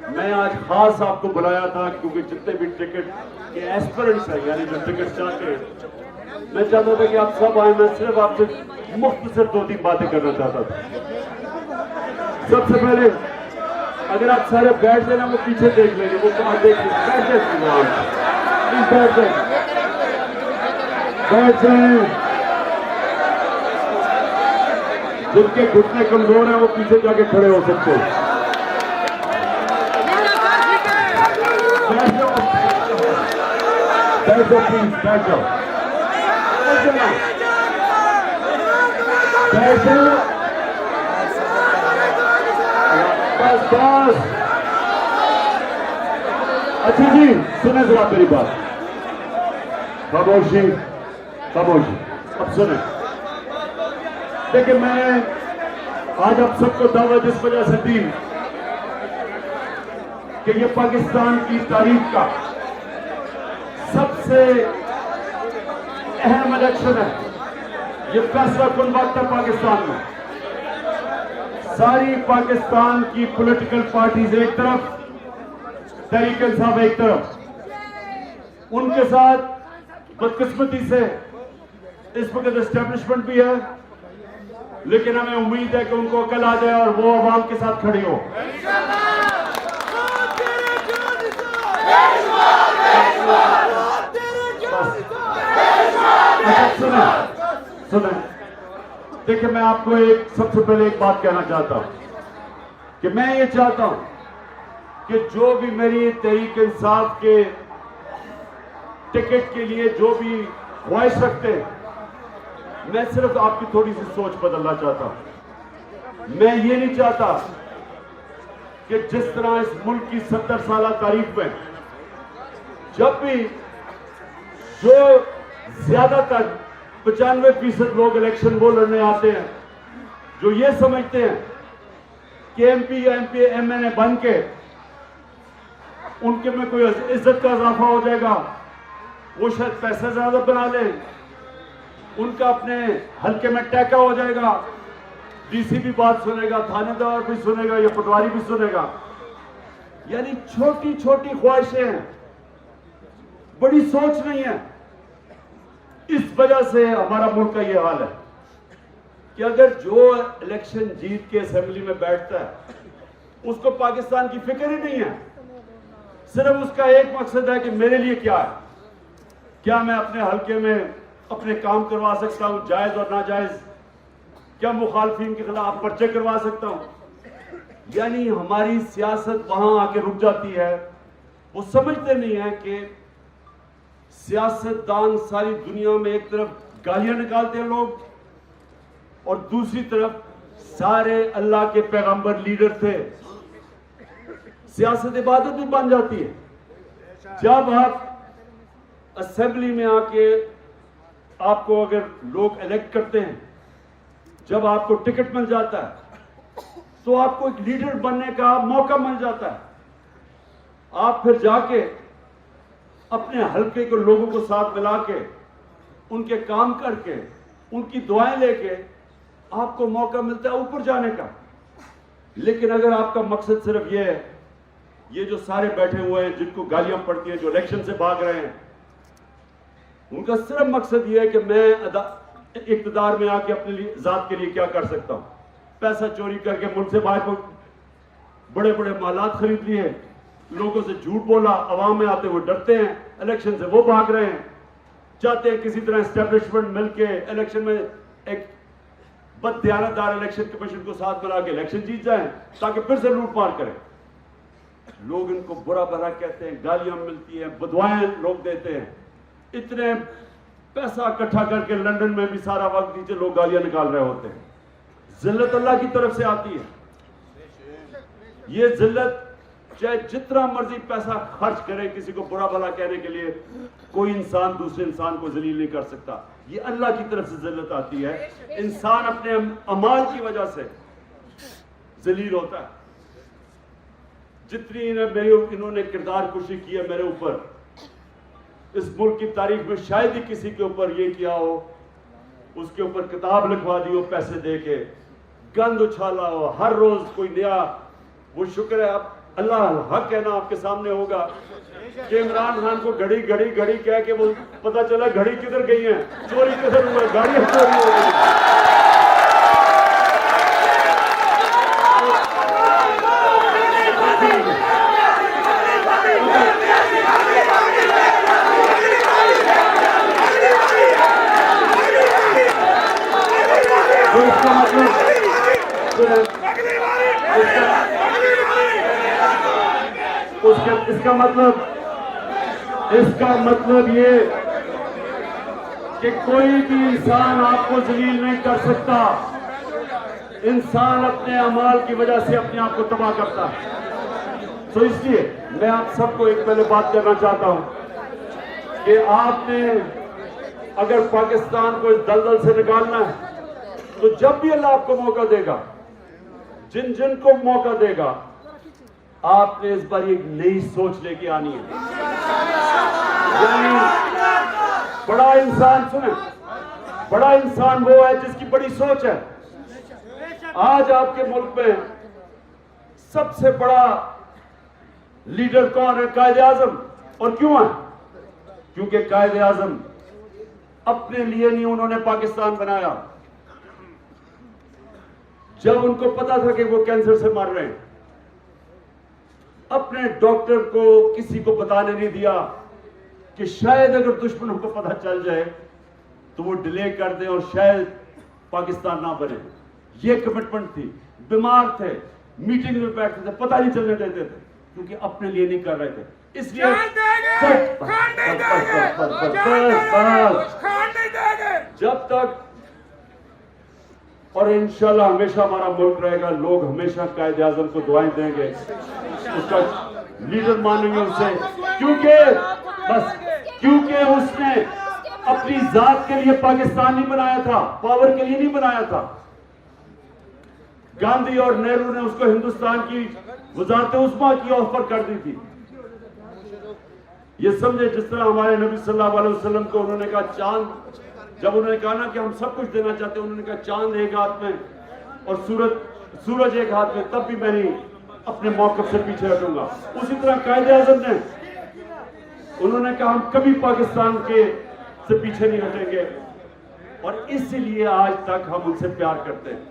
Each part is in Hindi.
मैं आज खास आपको बुलाया था क्योंकि जितने भी टिकट के एस्पिरेंट्स हैं, यानी जो टिकट चाहते हैं, मैं चाहता था कि आप सब आए। मैं सिर्फ आपसे मुख्तसर 2-3 बातें करना चाहता था। सबसे पहले अगर आप सारे बैठ जाए ना, वो पीछे देख लेंगे, वो बाहर देख लेंगे, बैठ जाए, बैठ जाए। जिनके घुटने कमजोर हैं वो पीछे जाके खड़े हो सकते हैं। बैठ जाओ प्लीज, बैठ जाओ, बैठ जाओ, बस बस। अच्छा जी, सुने जरा मेरी बात। खामोशी खामोशी, अब सुने। देखिए, मैंने आज आप सबको दावा जिस वजह से दी कि ये पाकिस्तान की तारीख का सबसे अहम इलेक्शन है। ये फैसला कुन वक्त है पाकिस्तान में। सारी पाकिस्तान की पॉलिटिकल पार्टीज एक तरफ, तहरीक इंसाफ एक तरफ। उनके साथ बदकिस्मती से इस वक्त एस्टेब्लिशमेंट भी है, लेकिन हमें उम्मीद है कि उनको अकल आ जाए और वो अवाम के साथ खड़ी हो। सुने, देखिए, मैं आपको सबसे पहले एक बात कहना चाहता हूं कि मैं ये चाहता हूं कि जो भी मेरी तहरीक इंसाफ के टिकट के लिए जो भी ख्वाहिश रखते हैं, मैं सिर्फ आपकी थोड़ी सी सोच बदलना चाहता हूं। मैं ये नहीं चाहता कि जिस तरह इस मुल्क की 70 साल तारीख में जब भी जो ज्यादातर 95% लोग इलेक्शन वो लड़ने आते हैं जो ये समझते हैं कि एमपी या एमएनए बन के उनके में कोई इज्जत का इजाफा हो जाएगा, वो शायद पैसे ज्यादा बना लें, उनका अपने हल्के में टैका हो जाएगा, डीसी भी बात सुनेगा, थानेदार भी सुनेगा, या पटवारी भी सुनेगा। यानी छोटी छोटी ख्वाहिशें हैं, बड़ी सोच नहीं है। इस वजह से हमारा मुल्क का यह हाल है कि अगर जो इलेक्शन जीत के असेंबली में बैठता है उसको पाकिस्तान की फिक्र ही नहीं है। सिर्फ उसका एक मकसद है कि मेरे लिए क्या है, क्या मैं अपने हल्के में अपने काम करवा सकता हूं, जायज और नाजायज, क्या मुखालफिन के खिलाफ पर्चे करवा सकता हूं। यानी हमारी सियासत वहां आके रुक जाती है। वो समझते नहीं है कि सियासतदान सारी दुनिया में एक तरफ गालियां निकालते हैं लोग, और दूसरी तरफ सारे अल्लाह के पैगंबर लीडर थे। सियासत इबादत भी बन जाती है। जब आप असेंबली में आके आपको अगर लोग इलेक्ट करते हैं, जब आपको टिकट मिल जाता है, तो आपको एक लीडर बनने का मौका मिल जाता है। आप फिर जाके अपने हल्के के लोगों को साथ मिला के, उनके काम करके, उनकी दुआएं लेके आपको मौका मिलता है ऊपर जाने का। लेकिन अगर आपका मकसद सिर्फ ये है, ये जो सारे बैठे हुए हैं जिनको गालियां पड़ती हैं, जो इलेक्शन से भाग रहे हैं, उनका सिर्फ मकसद ये है कि मैं इक़्तिदार में आके अपने लिए जात के लिए क्या कर सकता हूं। पैसा चोरी करके मुल्क से बाहर को बड़े बड़े मालात खरीद लिए, लोगों से झूठ बोला, अवाम में आते हुए डरते हैं, इलेक्शन से वो भाग रहे हैं। चाहते हैं किसी तरह एस्टेब्लिशमेंट मिलके इलेक्शन में एक बददियानतदार इलेक्शन कमीशन को साथ मिला के इलेक्शन जीत जाएं ताकि फिर से लूटमार करें। लोग इनको बुरा भला कहते हैं, गालियां मिलती हैं, बदवाएं लोग देते हैं। इतने पैसा इकट्ठा करके लंदन में भी सारा वक्त नीचे लोग गालियां निकाल रहे होते हैं। जिल्लत अल्लाह की तरफ से आती है। ये जिल्लत चाहे जितना मर्जी पैसा खर्च करे किसी को बुरा भला कहने के लिए, कोई इंसान दूसरे इंसान को जलील नहीं कर सकता। ये अल्लाह की तरफ से जिल्लत आती है। इंसान अपने अमाल की वजह से जलील होता है। जितनी इन्होंने किरदार कुशी की है मेरे ऊपर, इस मुल्क की तारीख में शायद ही किसी के ऊपर ये किया हो, उसके ऊपर किताब लिखवा दी हो पैसे दे के, गंद उछाला हो, हर रोज कोई नया। वो शुक्र है अब अल्लाह हक है ना आपके सामने होगा कि इमरान खान को घड़ी घड़ी घड़ी कह के वो पता चला घड़ी किधर गई है, चोरी किधर हुआ, गाड़ियां चोरी हो गई। तो इसका मतलब इसका मतलब ये कि कोई भी इंसान आपको जलील नहीं कर सकता। इंसान अपने अमाल की वजह से अपने आप को तबाह करता है। तो इसलिए मैं आप सबको एक पहले बात करना चाहता हूं कि आपने अगर पाकिस्तान को इस दलदल से निकालना है तो जब भी अल्लाह आपको मौका देगा, जिन जिन को मौका देगा, आपने इस बार एक नई सोच लेके आनी है। यानी बड़ा इंसान, सुने, बड़ा इंसान वो है जिसकी बड़ी सोच है। आज आपके मुल्क में सबसे बड़ा लीडर कौन है? कायदे आजम। और क्यों है? क्योंकि कायदे आजम अपने लिए नहीं उन्होंने पाकिस्तान बनाया। जब उनको पता था कि वो कैंसर से मर रहे हैं, अपने डॉक्टर को किसी को बताने नहीं दिया कि शायद अगर दुश्मनों को पता चल जाए तो वो डिले कर दे और शायद पाकिस्तान ना बने। ये कमिटमेंट थी। बीमार थे, मीटिंग में बैठते थे, पता नहीं चलने देते थे, क्योंकि अपने लिए नहीं कर रहे थे। इसलिए जब तक, और इंशाल्लाह हमेशा हमारा मुल्क रहेगा, लोग हमेशा कायदे आजम को दुआएं देंगे, उसका लीडर मानेंगे उसे, क्योंकि उसने अपनी जात के लिए पाकिस्तान नहीं बनाया था, पावर के लिए नहीं बनाया था। गांधी और नेहरू ने उसको हिंदुस्तान की वजारत उस्मा की ऑफर कर दी थी। ये समझे, जिस तरह हमारे नबी सल्लल्लाहु अलैहि वसल्लम को उन्होंने कहा चांद, जब उन्होंने कहा ना कि हम सब कुछ देना चाहते हैं, उन्होंने कहा चांद एक हाथ में और सूरज एक हाथ में, तब भी मैं नहीं अपने मौकफ से पीछे हटूंगा। उसी तरह कायदे आजम ने, उन्होंने कहा हम कभी पाकिस्तान के से पीछे नहीं हटेंगे, और इसीलिए आज तक हम उनसे प्यार करते हैं।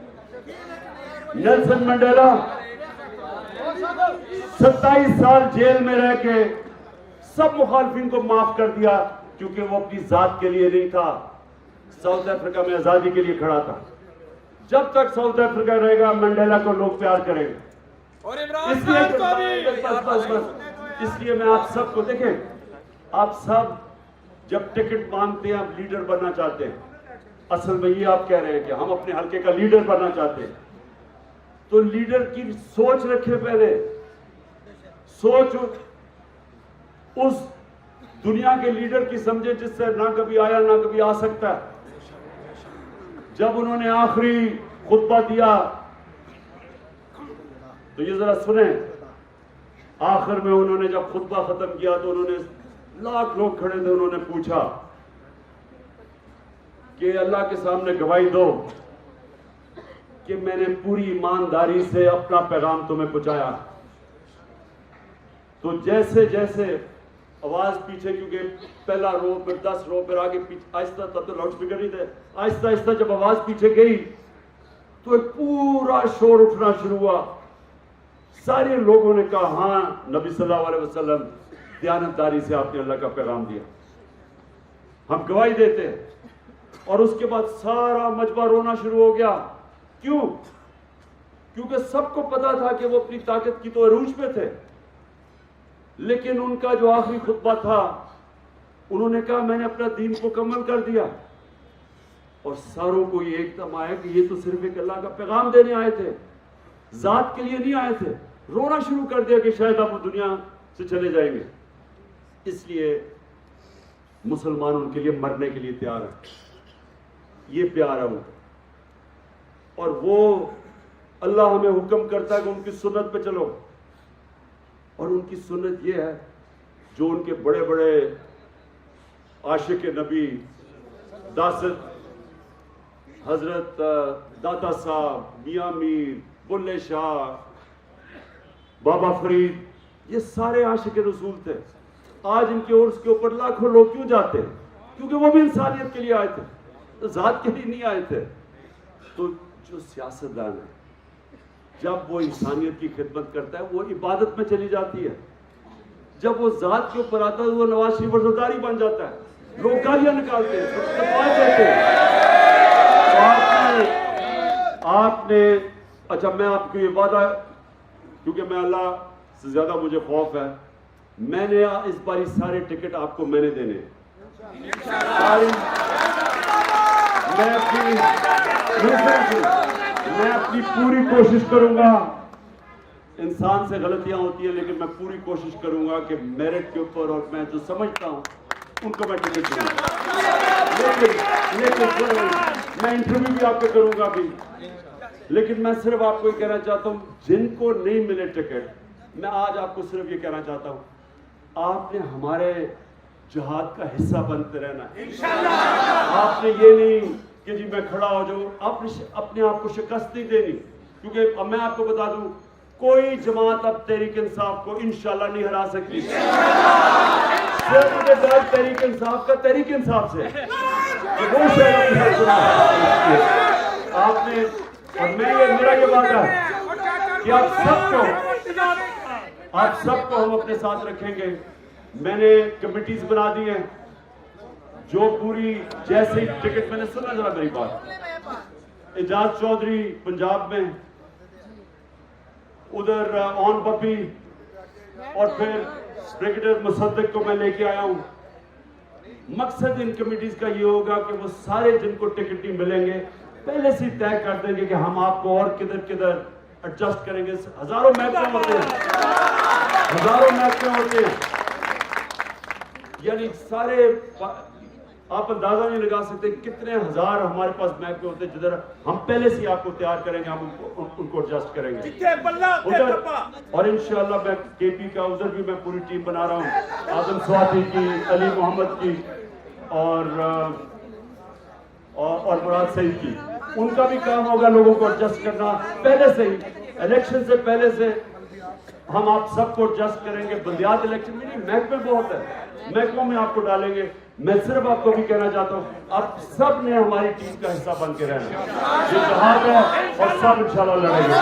नेल्सन मंडेला 27 साल जेल में रह के सब मुखालफिन को माफ कर दिया, क्योंकि वो अपनी जात के लिए नहीं था, साउथ अफ्रीका में आजादी के लिए खड़ा था। जब तक साउथ अफ्रीका रहेगा, मंडेला को लोग प्यार करेंगे। और इमरान खान को भी। इसलिए मैं आप सबको, देखें, आप सब जब टिकट मांगते हैं, आप लीडर बनना चाहते हैं, असल में ये आप कह रहे हैं कि हम अपने हल्के का लीडर बनना चाहते हैं, तो लीडर की सोच रखे। पहले सोच उस दुनिया के लीडर की समझे जिससे ना कभी आया ना कभी आ सकता। जब उन्होंने आखिरी खुतबा दिया तो ये जरा सुने, आखिर में उन्होंने जब खुतबा खत्म किया तो उन्होंने, लाख लोग खड़े थे, उन्होंने पूछा कि अल्लाह के सामने गवाही दो कि मैंने पूरी ईमानदारी से अपना पैगाम तुम्हें पहुंचाया। तो जैसे जैसे आवाज पीछे, क्योंकि पहला रो, फिर 10 रो, फिर आगे पीछे, आहिस्ता, तब तो लाउड स्पीकर नहीं थे, आहिस्ता आहिस्ता जब आवाज पीछे गई तो एक पूरा शोर उठना शुरू हुआ। सारे लोगों ने कहा, हाँ नबी सल्लल्लाहु अलैहि वसल्लम, दयानतदारी से आपने अल्लाह का पैगाम दिया, हम गवाही देते हैं। और उसके बाद सारा मजमा रोना शुरू हो गया। क्यों? क्योंकि सबको पता था कि वो अपनी ताकत की तो अरूज पे थे, लेकिन उनका जो आखिरी खुतबा था, उन्होंने कहा मैंने अपना दीन मुकम्मल कर दिया। और सारों को ये एकदम आया कि ये तो सिर्फ एक अल्लाह का पैगाम देने आए थे, जात के लिए नहीं आए थे। रोना शुरू कर दिया कि शायद आप दुनिया से चले जाएंगे। इसलिए मुसलमान उनके लिए मरने के लिए तैयार है। ये प्यार है उनका। और वो अल्लाह हमें हुक्म करता है कि उनकी सुन्नत पे चलो, और उनकी सुन्नत ये है जो उनके बड़े बड़े आशिक नबी दासत हजरत दाता साहब, मियां मीर, बुल्ले शाह, बाबा फरीद, ये सारे आशिक रसूल थे। आज इनके उर्स के ऊपर लाखों लोग क्यों जाते हैं? क्योंकि वो भी इंसानियत के लिए आए थे, तो जात के लिए नहीं आए थे। तो जो सियासतदान है, जब वो इंसानियत की खिदमत करता है, वो इबादत में चली जाती है। जब वो जात के ऊपर आता है, वो नवाज शरीफ वज़ीरदारी बन जाता है, लोग गालियां निकालते हैं, देते हैं। तो आपने अच्छा, मैं आपको ये वादा, क्योंकि मैं अल्लाह से ज्यादा मुझे खौफ है, मैंने इस बारी सारे टिकट आपको मैंने देने हैं। मैं अपनी पूरी कोशिश करूंगा। इंसान से गलतियां होती है, लेकिन मैं पूरी कोशिश करूंगा कि मेरिट के ऊपर और मैं जो समझता हूं उनको मैं टिकट दूंगा। लेकिन मैं इंटरव्यू भी आपको करूंगा भी, लेकिन मैं सिर्फ आपको ये कहना चाहता हूं, जिनको नहीं मिले टिकट, मैं आज आपको सिर्फ ये कहना चाहता हूं, आपने हमारे जिहाद का हिस्सा बनते रहना इंशाअल्लाह। आपने ये नहीं कि जी मैं खड़ा हो जाऊं, आपने अपने आप को शिकस्त नहीं देनी, क्योंकि अब मैं आपको बता दूं, कोई जमात अब तहरीक इंसाफ को इंशाअल्लाह नहीं हरा सकती। सिर्फ मुझे डर तहरीक इंसाफ का तहरीक इंसाफ से, तो वो शायद आपने, और मेरा ये वादा है कि आप सबको हम अपने साथ रखेंगे। मैंने कमिटीज बना दी हैं, जो पूरी, जैसे ही टिकट, मैंने सुना जरा मेरी बात, एजाज चौधरी पंजाब में, उधर ऑन पपी, और फिर ब्रिगेडियर मुसद्दिक को मैं लेके आया हूं। मकसद इन कमिटीज का ये होगा कि वो सारे जिनको टिकट नहीं मिलेंगे, पहले से तय कर देंगे कि हम आपको और किधर किधर एडजस्ट करेंगे। हजारों महकमे होते हैं, यानी सारे, आप अंदाजा नहीं लगा सकते कितने हजार हमारे पास महकमे होते हैं, जिधर हम पहले से आपको तैयार करेंगे, हम उनको एडजस्ट करेंगे उधर। और इंशाअल्लाह मैं केपी का उधर भी मैं पूरी टीम बना रहा हूँ, आजम स्वाति की, अली मोहम्मद की, और मुराद सईद की। उनका भी काम होगा लोगों को एडजस्ट करना। पहले से ही, इलेक्शन से पहले से हम आप सबको एडजस्ट करेंगे। बल्दियात इलेक्शन में नहीं, महकमे बहुत है, महकमों में आपको डालेंगे। मैं सिर्फ आपको भी कहना चाहता हूँ, आप सब ने हमारी टीम का हिस्सा बन के रहना। ये जहाज है और सब इंशाल्लाह लड़ेंगे।